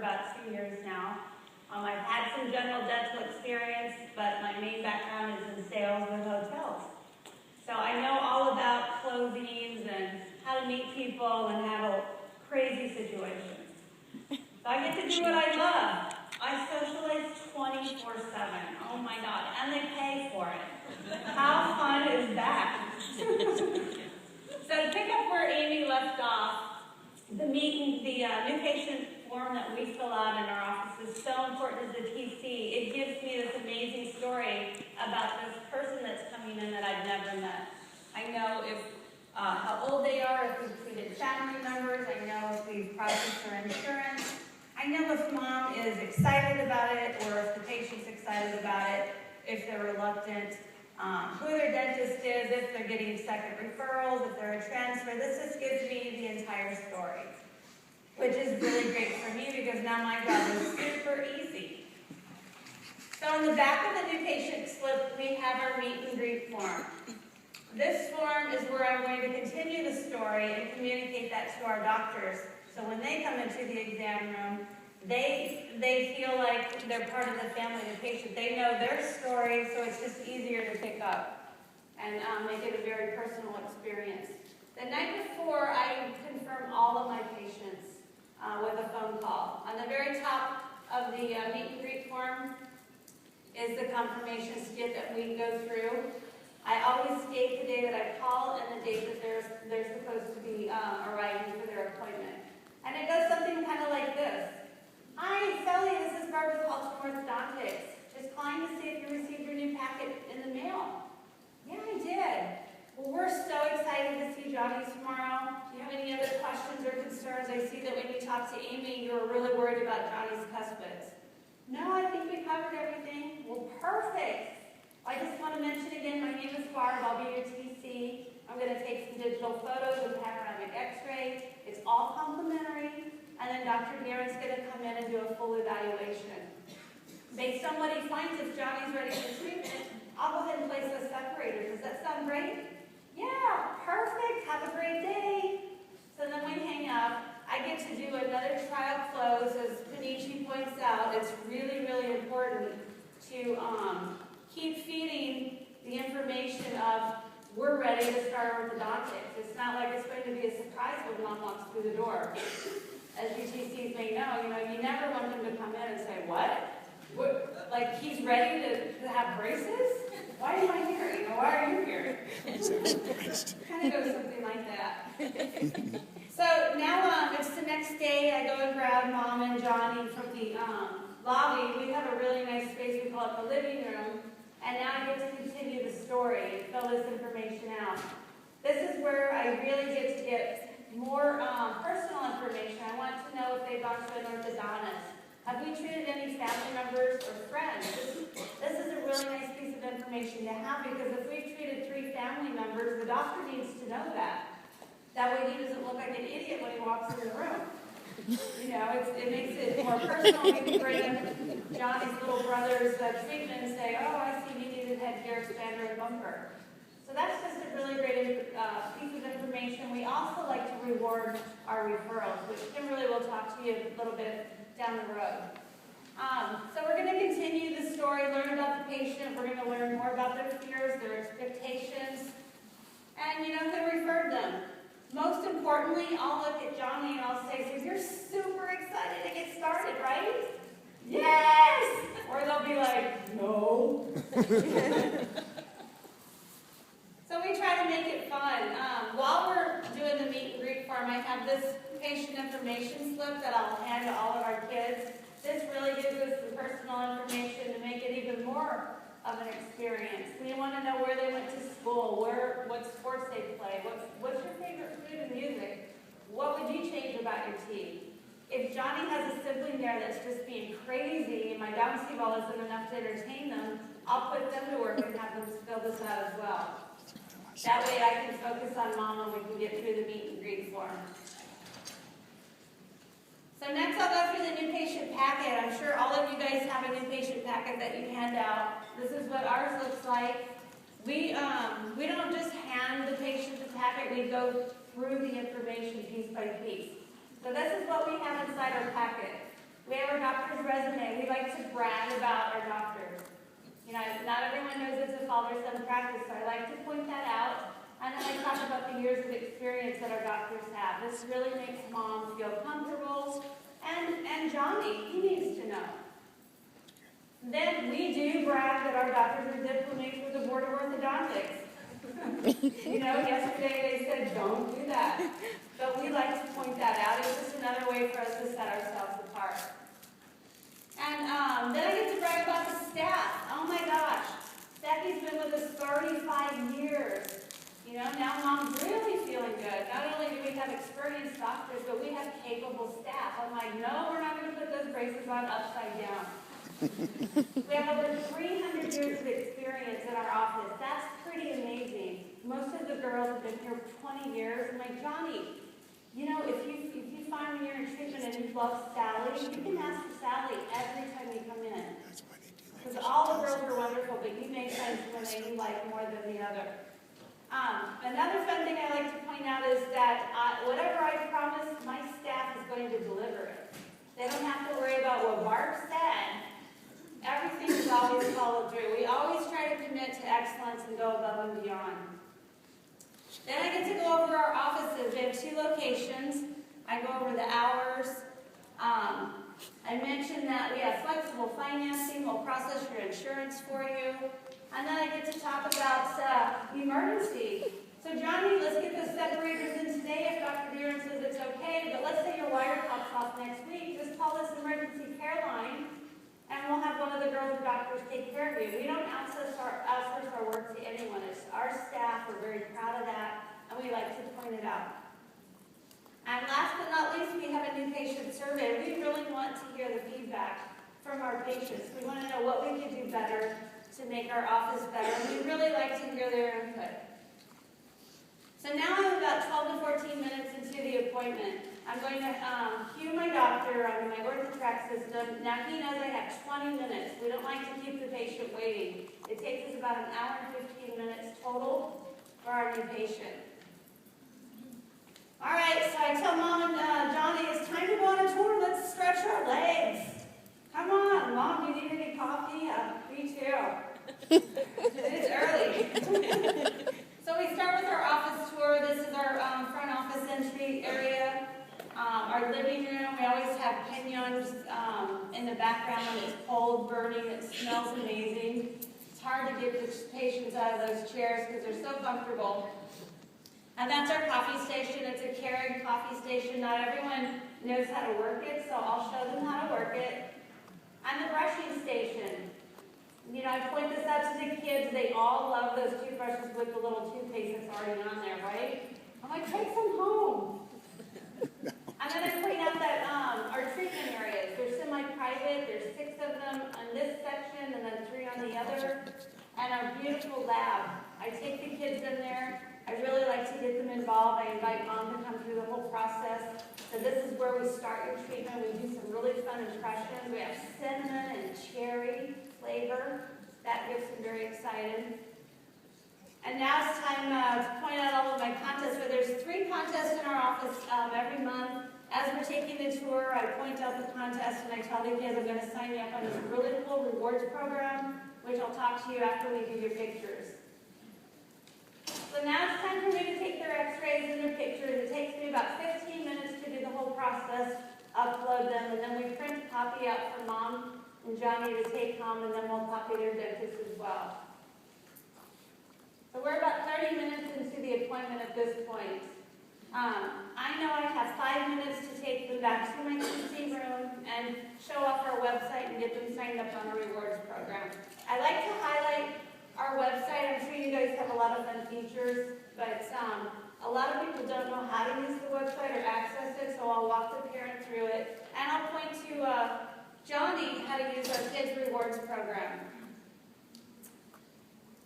about 2 years now. I've had some general dental experience, but my main background is in sales with hotels. So I know all about closings and how to meet people and handle crazy situations. So I get to do what I love. I socialize 24/7. Oh my God, and they pay for it. How fun is that? So to pick up where Amy left off, the new patient form that we fill out in our office is so important as a TC. It gives me this amazing story about this person that's coming in that I've never met. I know how old they are, if we've treated family members. I know if we've processed their insurance. I know if mom is excited about it or if the patient's excited about it, if they're reluctant, who their dentist is, if they're getting second referrals, if they're a transfer. This just gives me the entire story, which is really great for me because now my job is super easy. So on the back of the new patient slip, we have our meet and greet form. This form is where I'm going to continue the story and communicate that to our doctors. So when they come into the exam room, they feel like they're part of the family of the patient. They know their story, so it's just easier to pick up and make it a very personal experience. The night before, I confirm all of my patients with a phone call. On the very top of the meet and greet form is the confirmation skit that we go through. I always state the day that I call and the date that they're supposed to be arriving for their appointment. And it does something kind of like this. Hi, Sally, this is Barbara Calls from Orthodontics. Just calling to see if you received your new packet in the mail. Yeah, I did. Well, we're so excited to see Johnny tomorrow. Do you have any other questions or concerns? I see that when you talked to Amy, you were really worried about Johnny's cuspids. No, I think we covered everything. Well, perfect. I just want to mention again, my name is Barb. I'll be your TC. I'm going to take some digital photos and panoramic x-ray. It's all complimentary. And then Dr. Guerin's going to come in and do a full evaluation. Based on what he finds, if Johnny's ready for treatment, I'll go ahead and place a separator. Does that sound great? Yeah, perfect. Have a great day. So then we hang up. I get to do another trial close. As Panichi points out, it's really, really important to keep feeding the information of we're ready to start orthodontics. It's not like it's going to be a surprise when mom walks through the door. As UTCs may know, you never want them to come in and say, what? Like he's ready to have braces? Why am I here? Why are you here? Kind of goes something like that. So now it's the next day. I go and grab Mom and Johnny from the lobby. We have a really nice space. We call it the living room. And now I get to continue the story and fill this information out. This is where I really get to get more personal information. I want to know if they've gone to an orthodontist. Have we treated any family members or friends? This is a really nice piece of information to have because if we've treated 3 family members, the doctor needs to know that. That way he doesn't look like an idiot when he walks in the room. It makes it more personal. We can bring in Johnny's little brother's treatment and say, oh, I see you needed headgear, expander, and bumper. So that's just a really great piece of information. We also like to reward our referrals, which Kimberly will talk to you a little bit down the road. So we're going to continue the story, learn about the patient. We're going to learn more about their fears, their expectations, and who referred them. Most importantly, I'll look at Johnny and I'll say, so you're super excited to get started, right? Yes! Or they'll be like, no. So we try to make it fun. While we're doing the meet and greet form, I have this patient information slip that I'll hand to all of our kids. This really gives us the personal information to make it even more of an experience. We want to know where they went to school, what sports they play, what's your favorite food and music, what would you change about your team. If Johnny has a sibling there that's just being crazy and my bouncy ball isn't enough to entertain them, I'll put them to work and have them fill this out as well. That way I can focus on mom and we can get through the meet and greet form. So next I'll go through the new patient packet. I'm sure all of you guys have a new patient packet that you hand out. This is what ours looks like. We don't just hand the patient the packet, we go through the information piece by piece. So this is what we have inside our packet. We have our doctor's resume, we like to brag about our doctors. You know, not everyone knows it's a father-son practice, so I like to point that out. And then I talk about the years of experience that our doctors have. This really makes mom feel comfortable. And Johnny, he needs to know. Then we do brag that our doctors are diplomats with the Board of Orthodontics. You know, yesterday they said, don't do that. But we like to point that out. It's just another way for us to set ourselves apart. And then I get to brag about the staff. Oh my gosh. Steffi's been with us 35 years. You know, now mom's really feeling good. Not only do we have experienced doctors, but we have capable staff. I'm like, no, we're not going to put those braces on upside down. We have over 300 years of experience in our office. That's pretty amazing. Most of the girls have been here for 20 years. I'm like, Johnny, you know, if you find when you're in treatment and you love Sally, you can ask for Sally every time you come in. Because all the girls are wonderful, but you make sense when they like more than the other. Another fun thing I like to point out is that whatever I promise, my staff is going to deliver it. They don't have to worry about what Barb said. Everything is always followed through. We always try to commit to excellence and go above and beyond. Then I get to go over our offices. We have 2 locations. I go over the hours. I mentioned that we have flexible financing. We'll process your insurance for you. And then I get to talk about emergency. So Johnny, let's get those separators in today if Dr. Deeren says it's okay. But let's say your wire pops off next week. Just call this emergency care line, and we'll have one of the girls or doctors take care of you. We don't outsource our work to anyone. It's our staff. We're very proud of that, and we like to point it out. And last but not least, we have a new patient survey. We really want to hear the feedback from our patients. We want to know what we could do better to make our office better, and we really like to hear their input. So now I'm about 12 to 14 minutes into the appointment. I'm going to cue my doctor on my OrthoTrack system. Now he knows I have 20 minutes. We don't like to keep the patient waiting. It takes us about an hour and 15 minutes total for our new patient. All right, so I tell Mom and Johnny, it's time to go on a tour. Let's stretch our legs. Come on, Mom, do you need any coffee? Me too. It's early. So we start with our office tour. This is our front office entry area. Our living room, we always have pinyons in the background when it's cold, burning. It smells amazing. It's hard to get the patients out of those chairs because they're so comfortable. And that's our coffee station. It's a Keurig coffee station. Not everyone knows how to work it, so I'll show them how to work it. And the brushing station. You know, I point this out to the kids. They all love those toothbrushes with the little toothpaste that's already on there, right? I'm like, take some home. And then I point out that our treatment areas, they're semi-private. There's 6 of them on this section and then 3 on the other. And our beautiful lab. I take the kids in there. I really like to get them involved. I invite Mom to come through the whole process. So this is where we start your treatment. We do some really fun impressions. We have cinnamon and cherry flavor. That gets them very excited. And now it's time to point out all of my contests. So there's 3 contests in our office every month. As we're taking the tour, I point out the contest and I tell the kids I'm going to sign you up on this really cool rewards program, which I'll talk to you after we do your pictures. So now it's time for me to take their x-rays and their pictures. It takes me about 15 minutes to do the whole process, upload them, and then we print a copy out for Mom and Johnny to take home, and then we'll copy their dentist as well. So we're about 30 minutes into the appointment at this point. I know I have 5 minutes to take them back to my QC room and show off our website and get them signed up on a rewards program. I like to highlight our website. I'm sure you guys have a lot of fun features, but a lot of people don't know how to use the website or access it, so I'll walk the parent through it. And I'll point to Johnny how to use our Kids Rewards program.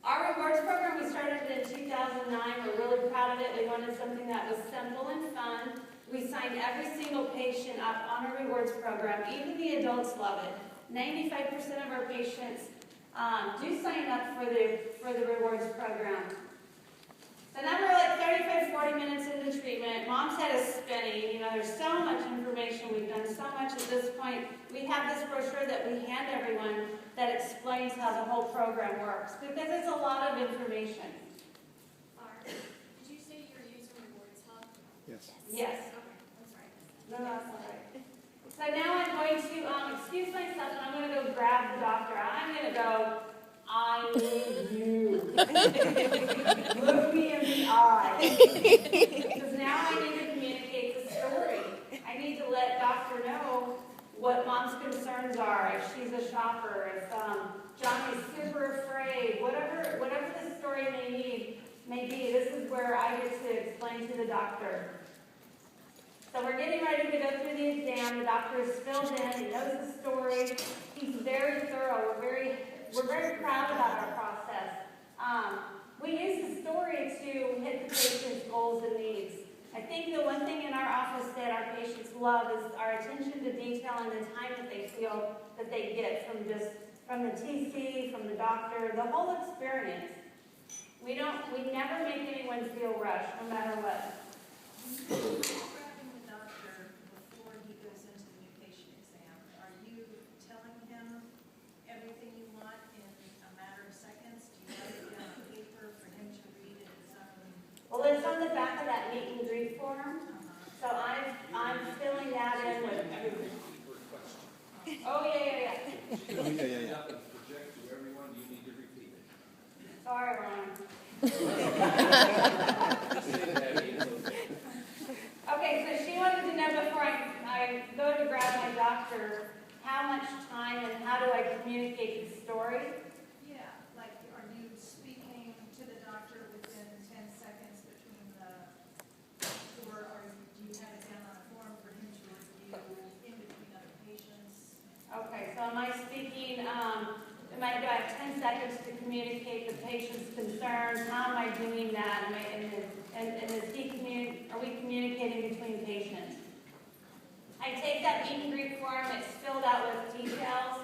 Our rewards program, we started in 2009. We're really proud of it. We wanted something that was simple and fun. We signed every single patient up on our rewards program. Even the adults love it. 95% of our patients do sign up for the rewards program. So now we're like 35, 40 minutes into treatment. Mom's head is spinning. You know, there's so much information. We've done so much at this point. We have this brochure that we hand everyone that explains how the whole program works because it's a lot of information. Did you say you're using Rewards Hub? Yes. Yes. Okay, I'm sorry. No, that's all right. So now I'm going to excuse myself and I'm going to go grab the doctor. I'm going to go, I need you. Look me in the eye. Because now I need to communicate the story. I need to let doctor know what mom's concerns are, if she's a shopper, if Johnny's super afraid, whatever the story may be, this is where I get to explain to the doctor. So we're getting ready to go through the exam. The doctor is filled in. He knows the story. He's very thorough. We're very proud about our process. We use the story to hit the patient's goals and needs. I think the one thing in our office that our patients love is our attention to detail and the time that they feel that they get from the TC, from the doctor, the whole experience. We never make anyone feel rushed, no matter what. Prepping the doctor before he goes into the new patient exam, are you telling him everything you want in a matter of seconds? Do you write it down on paper for him to read in his own? Well, it's on the back of that meet and greet form. So I'm filling that in with everything. Oh, yeah. Yeah. Project to everyone, you need to repeat it. Sorry, Ron. Okay, so she wanted to know before I go to grab my doctor, how much time and how do I communicate the story? Yeah, like are you speaking to the doctor within 10 seconds between or do you have it down on a form for him to review in between other patients? Okay, so am I speaking, do I have 10 seconds to communicate the patient's concerns? How am I doing that? Are we communicating between patients? I take that meet and greet form, it's filled out with details.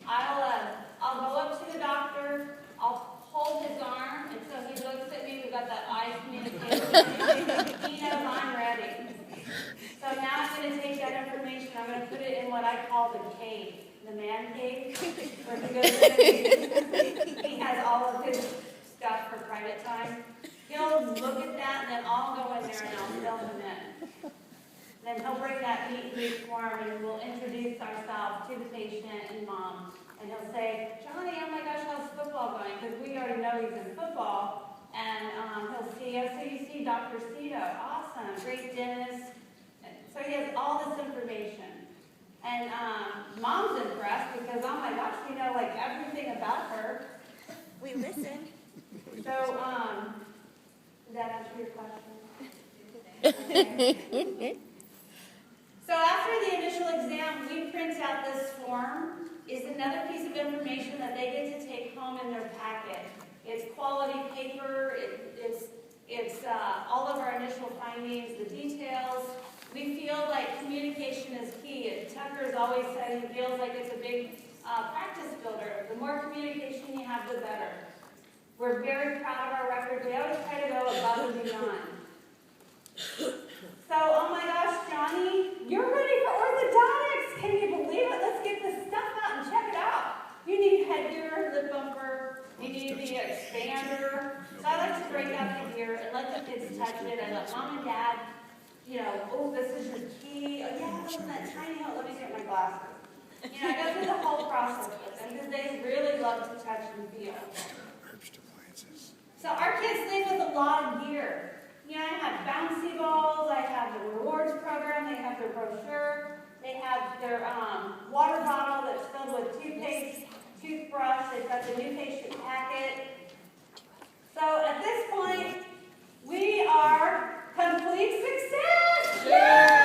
I'll go up to the doctor, I'll hold his arm, and so he looks at me, we've got that eye communication. He knows I'm ready. So now I'm going to take that information, I'm going to put it in what I call the cave, the man cave, where he goes in and he has all of his stuff for private time. He'll look at that, and then I'll go in there and I'll fill him in. Then he'll bring that meet and greet form, and we'll introduce ourselves to the patient and mom. And he'll say, Johnny, oh my gosh, how's football going? Because we already know he's in football. And he'll see, oh, so you see Dr. Cito. Awesome, great dentist. And so he has all this information. And mom's impressed because, oh my gosh, we know like everything about her. We listen. So, does that answer your question? Okay. So after the initial exam, we print out this form. It's another piece of information that they get to take home in their packet. It's quality paper. It's all of our initial findings, the details. We feel like communication is key. And Tucker's always said he feels like it's a big practice builder. The more communication you have, the better. We're very proud of our record. We always try to go above and beyond. So, oh my gosh, Johnny, you're ready for orthodontics. Can you believe it? Let's get this stuff out and check it out. You need headgear, lip bumper, you need the expander. So I like to break out the gear and let the kids touch it. I let mom and dad, oh, this is your key. Oh, yeah, look at that tiny hole. Let me get my glasses. I go through the whole process with them because they really love to touch and feel. So our kids leave with a lot of gear. I have bouncy balls, I have the rewards program, they have their brochure, they have their water bottle that's filled with toothpaste, toothbrush, they've got the new patient packet. So at this point, we are complete success! Yay!